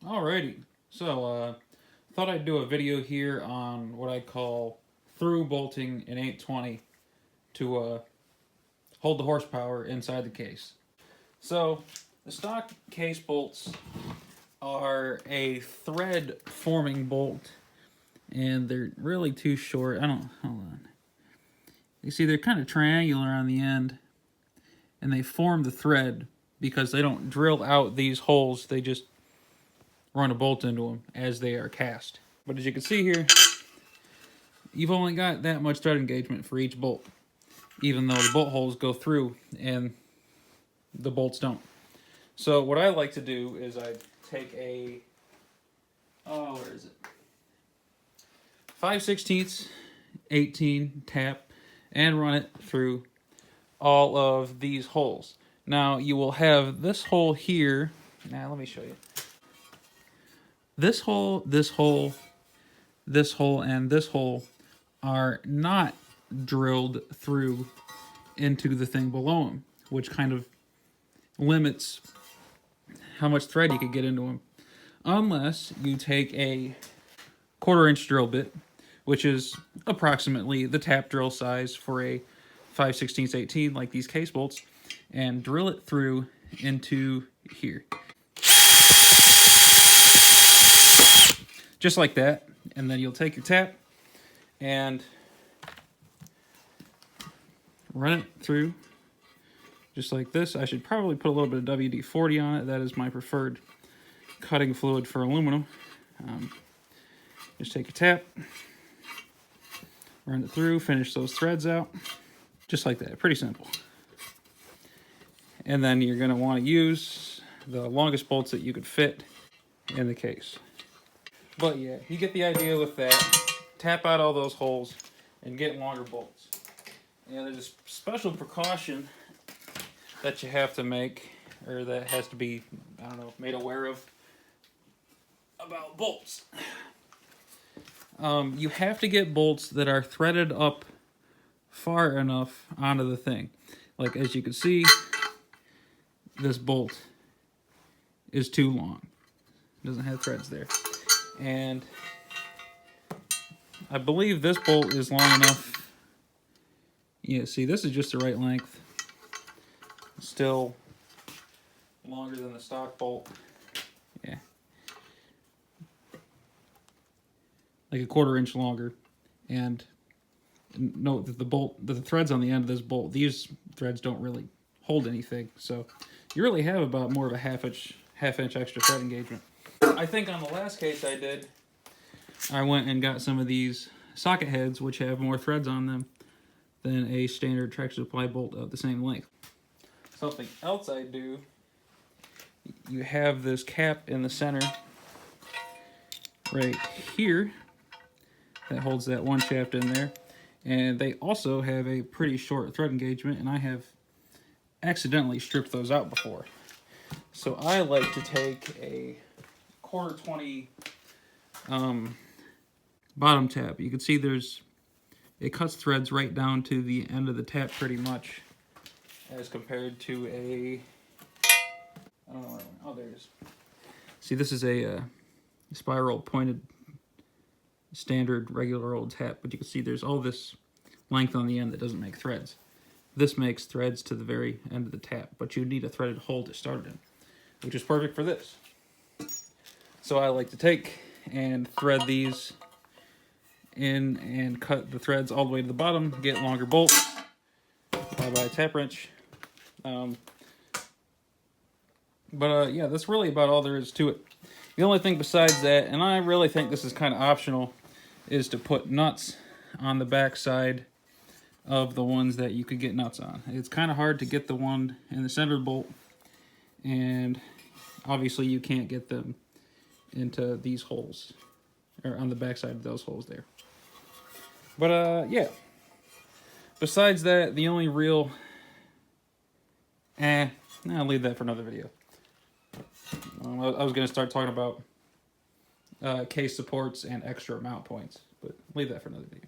Alrighty, so thought I'd do a video here on what I call through bolting in 820 to hold the horsepower inside the case. So the stock case bolts are a thread forming bolt, and they're really too short. Hold on. You see they're kind of triangular on the end, and they form the thread because they don't drill out these holes, they just run a bolt into them as they are cast. But as you can see here, you've only got that much thread engagement for each bolt, even though the bolt holes go through and the bolts don't. So what I like to do is I take a, where is it? 5/16 18 tap and run it through all of these holes. Now you will have this hole here. Now let me show you. This hole, this hole, this hole, and this hole are not drilled through into the thing below them, which kind of limits how much thread you could get into them. Unless you take a 1/4-inch drill bit, which is approximately the tap drill size for a 5/16 18, like these case bolts, and drill it through into here. Just like that, and then you'll take your tap and run it through just like this. I should probably put a little bit of WD-40 on it. That is my preferred cutting fluid for aluminum. Just take your tap, run it through, finish those threads out, just like that. Pretty simple. And then you're going to want to use the longest bolts that you could fit in the case. But yeah, you get the idea with that. Tap out all those holes and get longer bolts. And there's a special precaution that you have to make, or that has to be, I don't know, made aware of about bolts. You have to get bolts that are threaded up far enough onto the thing. Like as you can see, this bolt is too long. It doesn't have threads there. And I believe this bolt is long enough. Yeah, see, this is just the right length. Still longer than the stock bolt. Yeah. Like a 1/4 inch longer. And note that the threads on the end of this bolt, these threads don't really hold anything. So you really have about more of a half inch extra thread engagement. I think on the last case I did, I went and got some of these socket heads, which have more threads on them than a standard Tractor Supply bolt of the same length. Something else I do, you have this cap in the center right here that holds that one shaft in there, and they also have a pretty short thread engagement, and I have accidentally stripped those out before. So I like to take a 1/4 20 bottom tap. You can see it cuts threads right down to the end of the tap pretty much, as compared to a, I don't know where it went. Oh, there it is. See, this is a spiral pointed standard regular old tap, but you can see there's all this length on the end that doesn't make threads. This makes threads to the very end of the tap, but you need a threaded hole to start it in, which is perfect for this. So I like to take and thread these in and cut the threads all the way to the bottom, get longer bolts by a tap wrench. Yeah, that's really about all there is to it. The only thing besides that, and I really think this is kind of optional, is to put nuts on the back side of the ones that you could get nuts on. It's kind of hard to get the one in the center bolt, and obviously you can't get them into these holes, or on the back side of those holes there. But yeah, besides that, the only real, I'll leave that for another video. I was going to start talking about case supports and extra mount points, but leave that for another video.